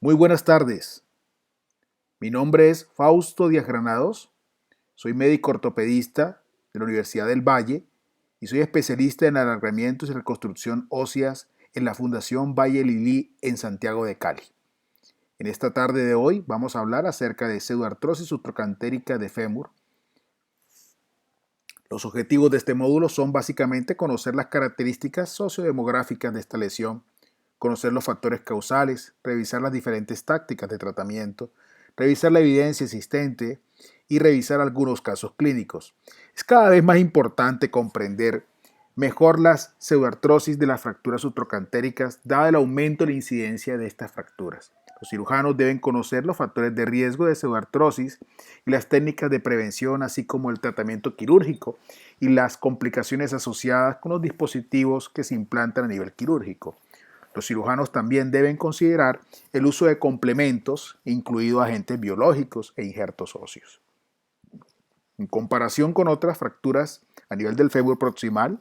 Muy buenas tardes. Mi nombre es Fausto Díaz Granados. Soy médico ortopedista de la Universidad del Valle y soy especialista en alargamientos y reconstrucción óseas en la Fundación Valle Lilí en Santiago de Cali. En esta tarde de hoy vamos a hablar acerca de pseudoartrosis subtrocantérica de fémur. Los objetivos de este módulo son básicamente conocer las características sociodemográficas de esta lesión, conocer los factores causales, revisar las diferentes tácticas de tratamiento, revisar la evidencia existente y revisar algunos casos clínicos. Es cada vez más importante comprender mejor las pseudoartrosis de las fracturas subtrocantéricas, dado el aumento de la incidencia de estas fracturas. Los cirujanos deben conocer los factores de riesgo de pseudoartrosis y las técnicas de prevención, así como el tratamiento quirúrgico y las complicaciones asociadas con los dispositivos que se implantan a nivel quirúrgico. Los cirujanos también deben considerar el uso de complementos, incluidos agentes biológicos e injertos óseos. En comparación con otras fracturas a nivel del fémur proximal,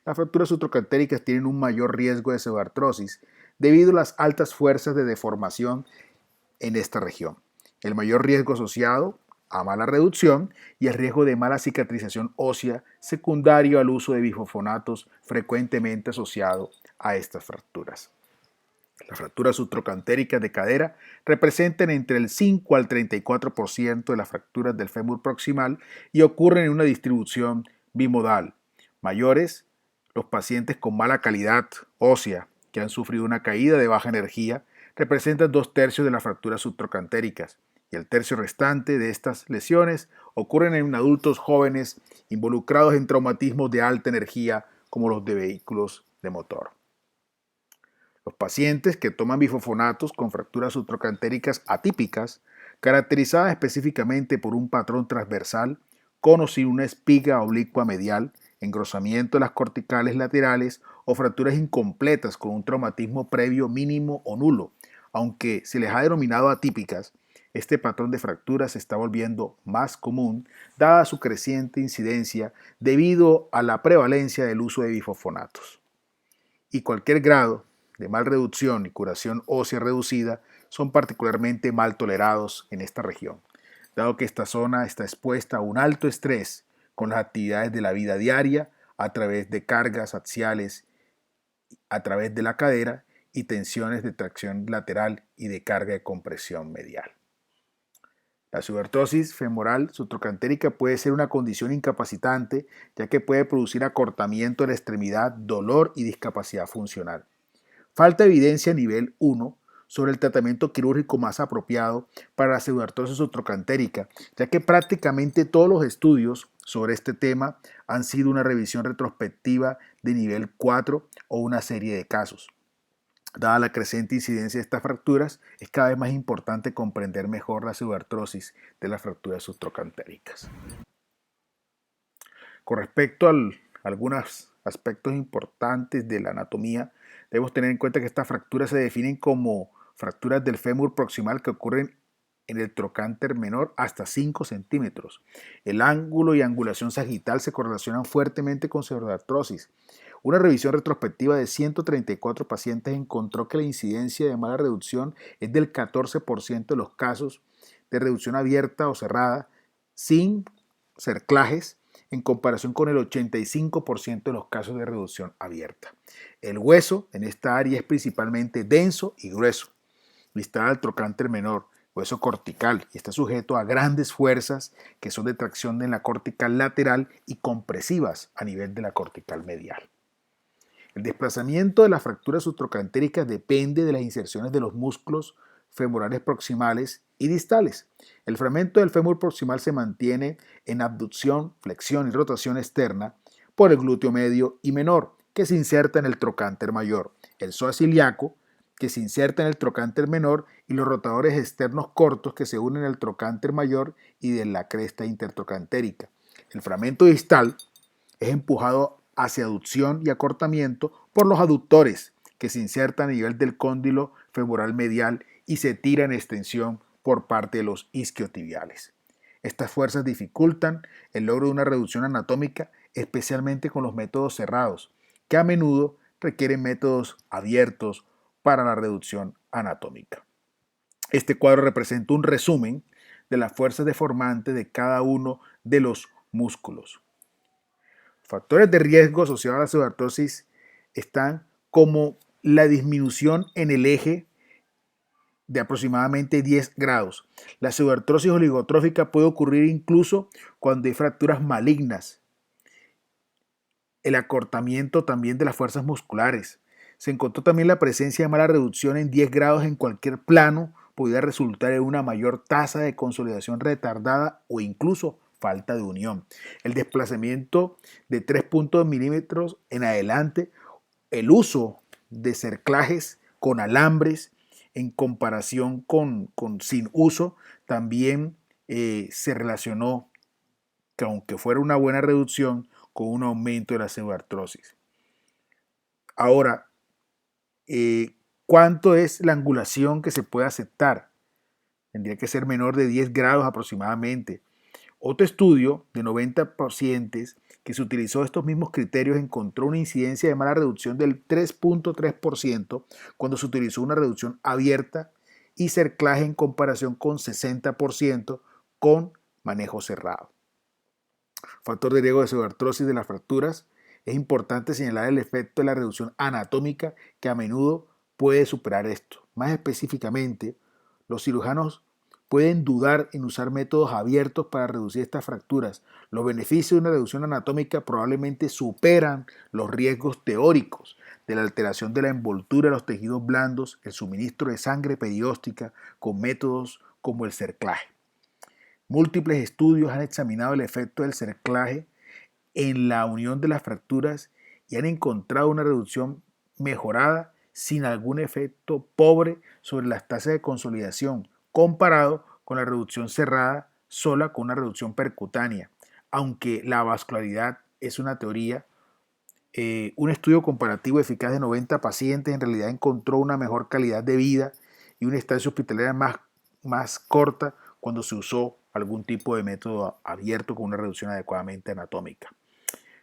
las fracturas subtrocantéricas tienen un mayor riesgo de pseudoartrosis debido a las altas fuerzas de deformación en esta región, el mayor riesgo asociado a mala reducción y el riesgo de mala cicatrización ósea secundario al uso de bifosfonatos frecuentemente asociado a estas fracturas. Las fracturas subtrocantéricas de cadera representan entre el 5 al 34% de las fracturas del fémur proximal y ocurren en una distribución bimodal. Mayores, los pacientes con mala calidad ósea que han sufrido una caída de baja energía representan 2/3 de las fracturas subtrocantéricas y el tercio restante de estas lesiones ocurren en adultos jóvenes involucrados en traumatismos de alta energía como los de vehículos de motor. Los pacientes que toman bifosfonatos con fracturas subtrocantéricas atípicas, caracterizadas específicamente por un patrón transversal, con o sin una espiga oblicua medial, engrosamiento de las corticales laterales o fracturas incompletas con un traumatismo previo mínimo o nulo, aunque se les ha denominado atípicas, este patrón de fracturas se está volviendo más común dada su creciente incidencia debido a la prevalencia del uso de bifosfonatos. Y cualquier grado de mal reducción y curación ósea reducida son particularmente mal tolerados en esta región, dado que esta zona está expuesta a un alto estrés con las actividades de la vida diaria a través de cargas axiales, a través de la cadera y tensiones de tracción lateral y de carga de compresión medial. La subartrosis femoral subtrocantérica puede ser una condición incapacitante, ya que puede producir acortamiento de la extremidad, dolor y discapacidad funcional. Falta evidencia a nivel 1 sobre el tratamiento quirúrgico más apropiado para la pseudoartrosis subtrocantérica, ya que prácticamente todos los estudios sobre este tema han sido una revisión retrospectiva de nivel 4 o una serie de casos. Dada la creciente incidencia de estas fracturas, es cada vez más importante comprender mejor la pseudoartrosis de las fracturas subtrocantéricas. Con respecto a algunos aspectos importantes de la anatomía, debemos tener en cuenta que estas fracturas se definen como fracturas del fémur proximal que ocurren en el trocánter menor hasta 5 centímetros. El ángulo y angulación sagital se correlacionan fuertemente con pseudoartrosis. Una revisión retrospectiva de 134 pacientes encontró que la incidencia de mala reducción es del 14% de los casos de reducción abierta o cerrada sin cerclajes, en comparación con el 85% de los casos de reducción abierta. El hueso en esta área es principalmente denso y grueso, listada al trocánter menor, hueso cortical, y está sujeto a grandes fuerzas que son de tracción en la cortical lateral y compresivas a nivel de la cortical medial. El desplazamiento de las fracturas subtrocantéricas depende de las inserciones de los músculos femorales proximales y distales. El fragmento del fémur proximal se mantiene en abducción, flexión y rotación externa por el glúteo medio y menor, que se inserta en el trocánter mayor, el psoas ilíaco, que se inserta en el trocánter menor, y los rotadores externos cortos que se unen al trocánter mayor y de la cresta intertrocantérica. El fragmento distal es empujado hacia aducción y acortamiento por los aductores, que se insertan a nivel del cóndilo femoral medial y se tira en extensión por parte de los isquiotibiales. Estas fuerzas dificultan el logro de una reducción anatómica, especialmente con los métodos cerrados, que a menudo requieren métodos abiertos para la reducción anatómica. Este cuadro representa un resumen de las fuerzas deformantes de cada uno de los músculos. Factores de riesgo asociados a la pseudoartrosis están como la disminución en el eje de aproximadamente 10 grados. La pseudoartrosis oligotrófica puede ocurrir incluso cuando hay fracturas malignas. El acortamiento también de las fuerzas musculares. Se encontró también la presencia de mala reducción en 10 grados en cualquier plano, podría resultar en una mayor tasa de consolidación retardada o incluso falta de unión. El desplazamiento de 3.2 milímetros en adelante, el uso de cerclajes con alambres en comparación con sin uso, también se relacionó, que aunque fuera una buena reducción, con un aumento de la pseudoartrosis. Ahora, ¿cuánto es la angulación que se puede aceptar? Tendría que ser menor de 10 grados aproximadamente. Otro estudio de 90 pacientes que se utilizó estos mismos criterios encontró una incidencia de mala reducción del 3.3% cuando se utilizó una reducción abierta y cerclaje en comparación con 60% con manejo cerrado. Factor de riesgo de pseudoartrosis de las fracturas. Es importante señalar el efecto de la reducción anatómica que a menudo puede superar esto. Más específicamente, los cirujanos pueden dudar en usar métodos abiertos para reducir estas fracturas. Los beneficios de una reducción anatómica probablemente superan los riesgos teóricos de la alteración de la envoltura de los tejidos blandos, el suministro de sangre perióstica con métodos como el cerclaje. Múltiples estudios han examinado el efecto del cerclaje en la unión de las fracturas y han encontrado una reducción mejorada sin algún efecto pobre sobre las tasas de consolidación, comparado con la reducción cerrada sola con una reducción percutánea. Aunque la vascularidad es una teoría, un estudio comparativo eficaz de 90 pacientes en realidad encontró una mejor calidad de vida y una estancia hospitalaria más corta cuando se usó algún tipo de método abierto con una reducción adecuadamente anatómica.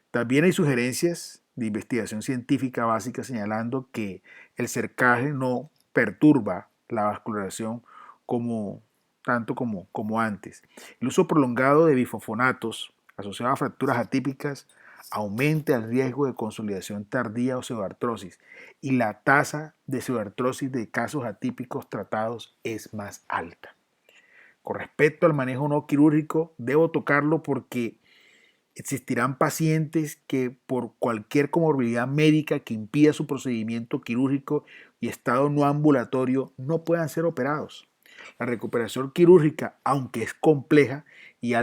También hay sugerencias de investigación científica básica señalando que el cerclaje no perturba la vascularización tanto como antes. El uso prolongado de bifosfonatos asociado a fracturas atípicas aumenta el riesgo de consolidación tardía o pseudoartrosis y la tasa de pseudoartrosis de casos atípicos tratados es más alta. Con respecto al manejo no quirúrgico, debo tocarlo porque existirán pacientes que por cualquier comorbilidad médica que impida su procedimiento quirúrgico y estado no ambulatorio no puedan ser operados. La recuperación quirúrgica, aunque es compleja y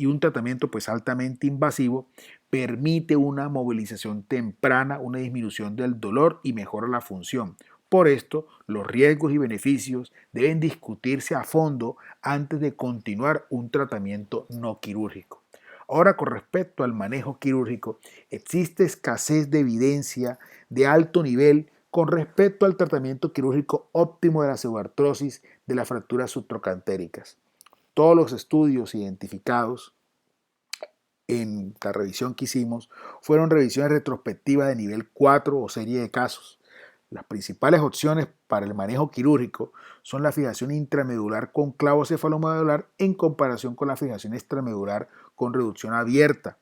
un tratamiento pues altamente invasivo, permite una movilización temprana, una disminución del dolor y mejora la función. Por esto, los riesgos y beneficios deben discutirse a fondo antes de continuar un tratamiento no quirúrgico. Ahora, con respecto al manejo quirúrgico, existe escasez de evidencia de alto nivel con respecto al tratamiento quirúrgico óptimo de la pseudoartrosis de las fracturas subtrocantéricas. Todos los estudios identificados en la revisión que hicimos fueron revisiones retrospectivas de nivel 4 o serie de casos. Las principales opciones para el manejo quirúrgico son la fijación intramedular con clavo cefalomodular en comparación con la fijación extramedular con reducción abierta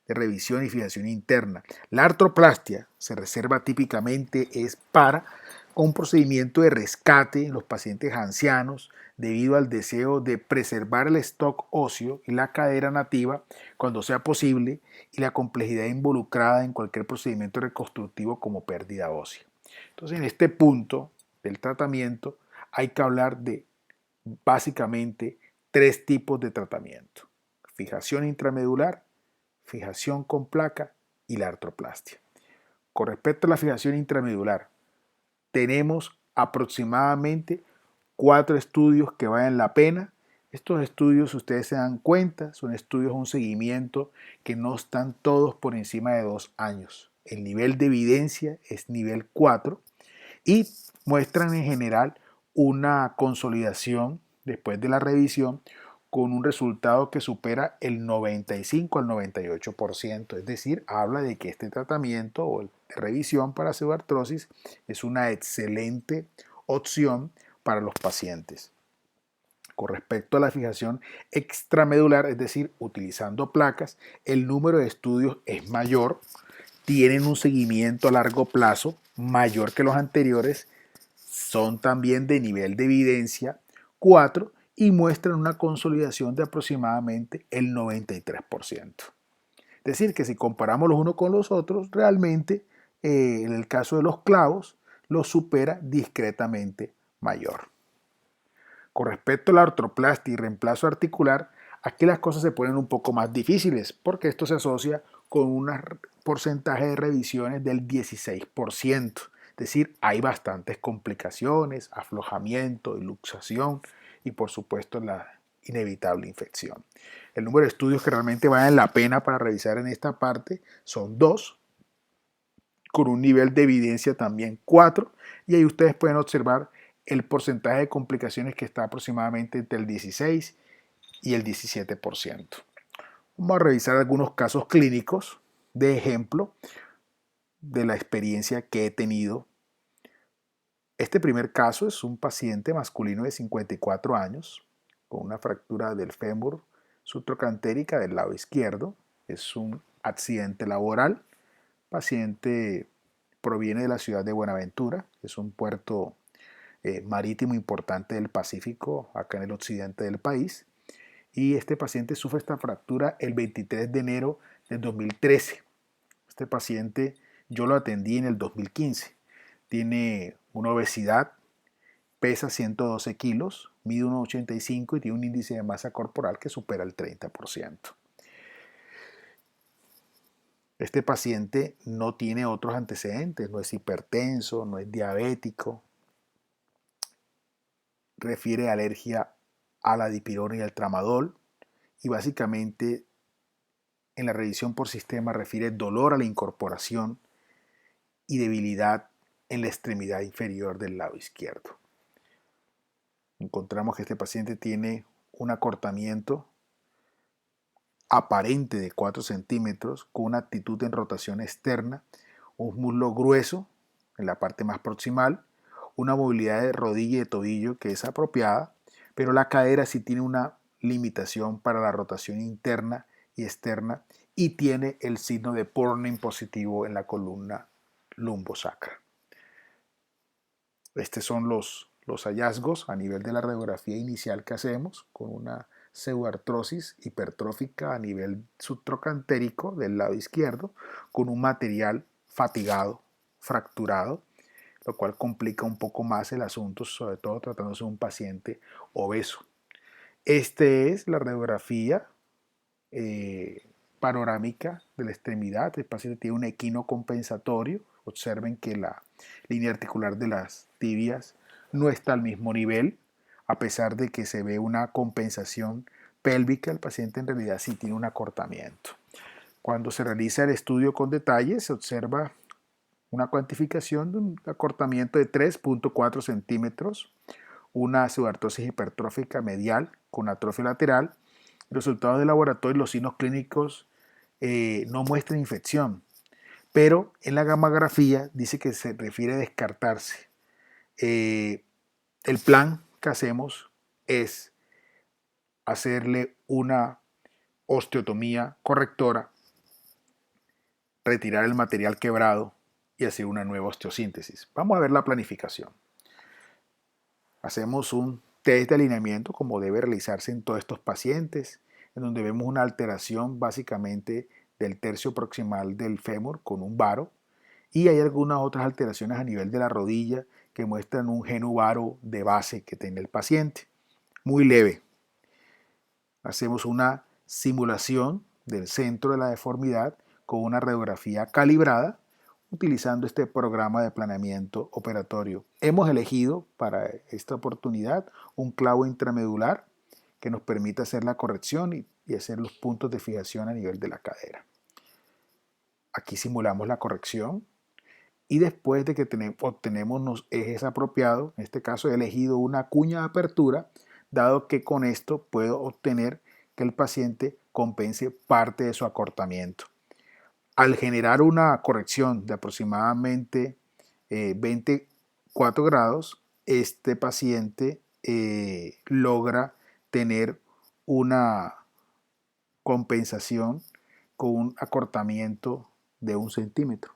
de revisión y fijación interna. La artroplastia se reserva típicamente es para un procedimiento de rescate en los pacientes ancianos debido al deseo de preservar el stock óseo y la cadera nativa cuando sea posible y la complejidad involucrada en cualquier procedimiento reconstructivo como pérdida ósea. Entonces, en este punto del tratamiento hay que hablar de básicamente tres tipos de tratamiento: fijación intramedular, fijación con placa y la artroplastia. Con respecto a la fijación intramedular, tenemos aproximadamente 4 estudios que valen la pena. Estos estudios, si ustedes se dan cuenta, son estudios de un seguimiento que no están todos por encima de 2 años. El nivel de evidencia es nivel 4 y muestran en general una consolidación después de la revisión con un resultado que supera el 95 al 98%, es decir, habla de que este tratamiento o revisión para pseudoartrosis es una excelente opción para los pacientes. Con respecto a la fijación extramedular, es decir, utilizando placas, el número de estudios es mayor, tienen un seguimiento a largo plazo mayor que los anteriores, son también de nivel de evidencia 4 y muestran una consolidación de aproximadamente el 93%. Es decir, que si comparamos los unos con los otros, realmente en el caso de los clavos, los supera discretamente mayor. Con respecto a la artroplastia y reemplazo articular, aquí las cosas se ponen un poco más difíciles porque esto se asocia con un porcentaje de revisiones del 16%. Es decir, hay bastantes complicaciones, aflojamiento, luxación y por supuesto la inevitable infección. El número de estudios que realmente valen la pena para revisar en esta parte son 2, con un nivel de evidencia también 4, y ahí ustedes pueden observar el porcentaje de complicaciones que está aproximadamente entre el 16 y el 17%. Vamos a revisar algunos casos clínicos de ejemplo de la experiencia que he tenido. Este primer caso es un paciente masculino de 54 años con una fractura del fémur subtrocantérica del lado izquierdo. Es un accidente laboral. El paciente proviene de la ciudad de Buenaventura, es un puerto marítimo importante del Pacífico, acá en el occidente del país. Y este paciente sufre esta fractura el 23 de enero del 2013. Este paciente yo lo atendí en el 2015. Tiene una obesidad, pesa 112 kilos, mide 1,85 y tiene un índice de masa corporal que supera el 30%. Este paciente no tiene otros antecedentes, no es hipertenso, no es diabético, refiere alergia a la dipirona y al tramadol y básicamente en la revisión por sistema refiere dolor a la incorporación y debilidad en la extremidad inferior del lado izquierdo. Encontramos que este paciente tiene un acortamiento aparente de 4 centímetros con una actitud en rotación externa, un muslo grueso en la parte más proximal, una movilidad de rodilla y de tobillo que es apropiada, pero la cadera sí tiene una limitación para la rotación interna y externa y tiene el signo de Pornin positivo en la columna lumbosacra. Estos son los hallazgos a nivel de la radiografía inicial que hacemos con una pseudoartrosis hipertrófica a nivel subtrocantérico del lado izquierdo con un material fatigado, fracturado, lo cual complica un poco más el asunto, sobre todo tratándose de un paciente obeso. Esta es la radiografía panorámica de la extremidad. El paciente tiene un equino compensatorio. Observen que la línea articular de las tibias no está al mismo nivel, a pesar de que se ve una compensación pélvica, el paciente en realidad sí tiene un acortamiento. Cuando se realiza el estudio con detalle, se observa una cuantificación de un acortamiento de 3,4 centímetros, una pseudoartrosis hipertrófica medial con atrofia lateral. Resultados de laboratorio, los signos clínicos no muestran infección, pero en la gammagrafía dice que se refiere a descartarse. El plan que hacemos es hacerle una osteotomía correctora, retirar el material quebrado y hacer una nueva osteosíntesis. Vamos a ver la planificación. Hacemos un test de alineamiento como debe realizarse en todos estos pacientes, en donde vemos una alteración básicamente del tercio proximal del fémur con un varo y hay algunas otras alteraciones a nivel de la rodilla que muestran un genuvaro de base que tiene el paciente, muy leve. Hacemos una simulación del centro de la deformidad con una radiografía calibrada utilizando este programa de planeamiento operatorio. Hemos elegido para esta oportunidad un clavo intramedular que nos permite hacer la corrección y hacer los puntos de fijación a nivel de la cadera. Aquí simulamos la corrección y después de que obtenemos los ejes apropiados, en este caso he elegido una cuña de apertura, dado que con esto puedo obtener que el paciente compense parte de su acortamiento. Al generar una corrección de aproximadamente 24 grados, este paciente logra tener una compensación con un acortamiento de 1 centímetro.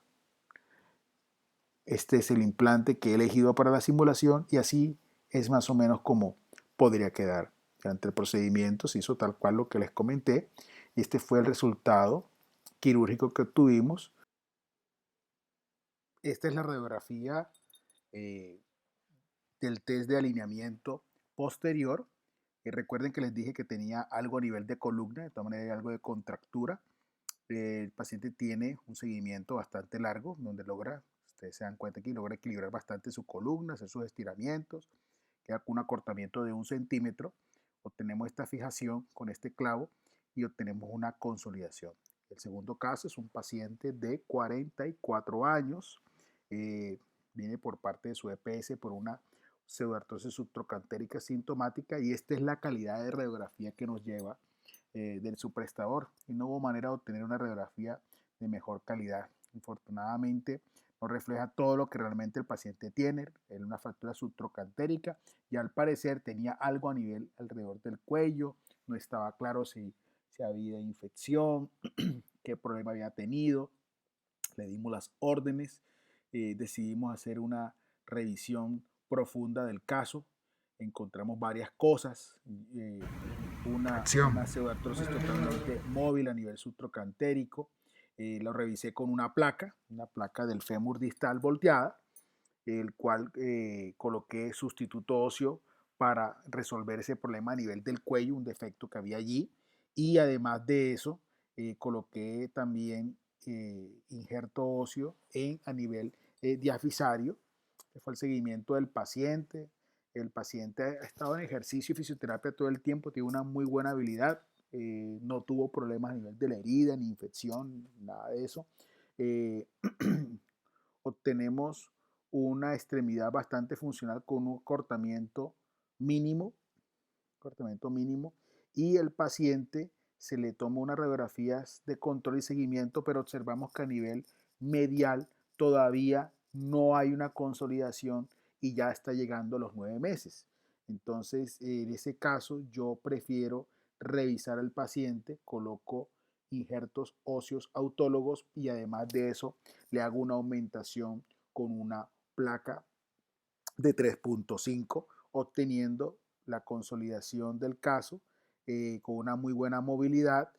Este es el implante que he elegido para la simulación y así es más o menos como podría quedar. Durante el procedimiento se hizo tal cual lo que les comenté y este fue el resultado quirúrgico que obtuvimos. Esta es la radiografía eh, del test de alineamiento posterior. Recuerden que les dije que tenía algo a nivel de columna, de todas maneras hay algo de contractura. El paciente tiene un seguimiento bastante largo, donde logra, ustedes se dan cuenta que logra equilibrar bastante su columna, hacer sus estiramientos, queda con un acortamiento de 1 centímetro. Obtenemos esta fijación con este clavo y obtenemos una consolidación. El segundo caso es un paciente de 44 años, viene por parte de su EPS por una pseudoartrosis subtrocantérica sintomática y esta es la calidad de radiografía que nos lleva del suprestador y no hubo manera de obtener una radiografía de mejor calidad. Infortunadamente no refleja todo lo que realmente el paciente tiene, en una fractura subtrocantérica y al parecer tenía algo a nivel alrededor del cuello, no estaba claro si había infección, qué problema había tenido, le dimos las órdenes, decidimos hacer una revisión profunda del caso, encontramos varias cosas, una pseudoartrosis totalmente móvil a nivel subtrocantérico, lo revisé con una placa del fémur distal volteada, el cual coloqué sustituto óseo para resolver ese problema a nivel del cuello, un defecto que había allí, y además de eso, coloqué también injerto óseo a nivel diafisario, que fue el seguimiento del paciente. El paciente ha estado en ejercicio y fisioterapia todo el tiempo, tiene una muy buena habilidad, no tuvo problemas a nivel de la herida, ni infección, nada de eso. Eh, Obtenemos una extremidad bastante funcional con un mínimo, cortamiento mínimo, y el paciente se le toma unas radiografías de control y seguimiento, pero observamos que a nivel medial todavía no hay una consolidación y ya está llegando a los 9 meses. Entonces, en ese caso, yo prefiero revisar al paciente, coloco injertos óseos autólogos y además de eso le hago una aumentación con una placa de 3.5, obteniendo la consolidación del caso con una muy buena movilidad.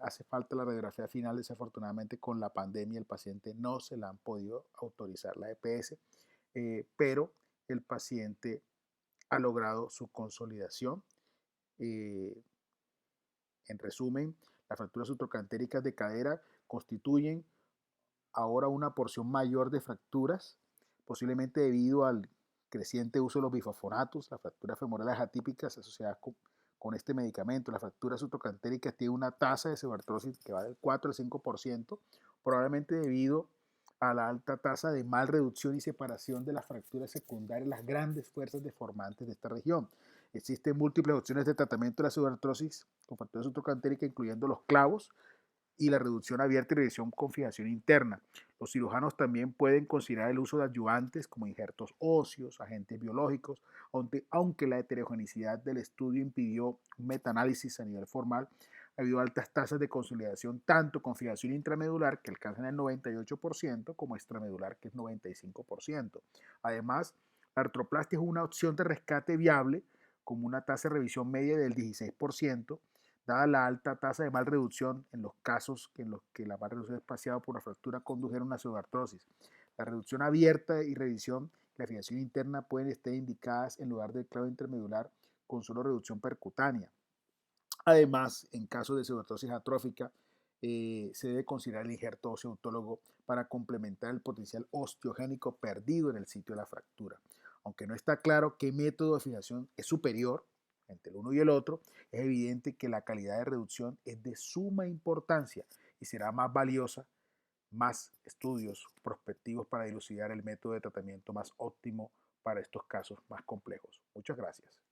Hace falta la radiografía final, desafortunadamente con la pandemia el paciente no se la han podido autorizar la EPS, pero el paciente ha logrado su consolidación. Eh, en resumen, las fracturas subtrocantéricas de cadera constituyen ahora una porción mayor de fracturas, posiblemente debido al creciente uso de los bifosfonatos. Las fracturas femorales atípicas asociadas con este medicamento, las fracturas subtrocantéricas tienen una tasa de pseudoartrosis que va del 4 al 5%, probablemente debido a la alta tasa de mal reducción y separación de las fracturas secundarias, las grandes fuerzas deformantes de esta región. Existen múltiples opciones de tratamiento de la pseudoartrosis con fracturas subtrocantéricas, incluyendo los clavos, y la reducción abierta y revisión con fijación interna. Los cirujanos también pueden considerar el uso de adyuvantes como injertos óseos, agentes biológicos, aunque la heterogeneidad del estudio impidió un metaanálisis a nivel formal, ha habido altas tasas de consolidación tanto con fijación intramedular, que alcanzan el 98%, como extramedular, que es 95%. Además, la artroplastia es una opción de rescate viable, como una tasa de revisión media del 16%, dada la alta tasa de malreducción en los casos en los que la malreducción espaciada por una fractura condujeron a una pseudoartrosis. La reducción abierta y revisión y la fijación interna pueden estar indicadas en lugar del clavo intermedular con solo reducción percutánea. Además, en caso de pseudoartrosis atrófica, se debe considerar el injerto óseo autólogo para complementar el potencial osteogénico perdido en el sitio de la fractura. Aunque no está claro qué método de fijación es superior entre el uno y el otro, es evidente que la calidad de reducción es de suma importancia y será más valiosa más estudios prospectivos para dilucidar el método de tratamiento más óptimo para estos casos más complejos. Muchas gracias.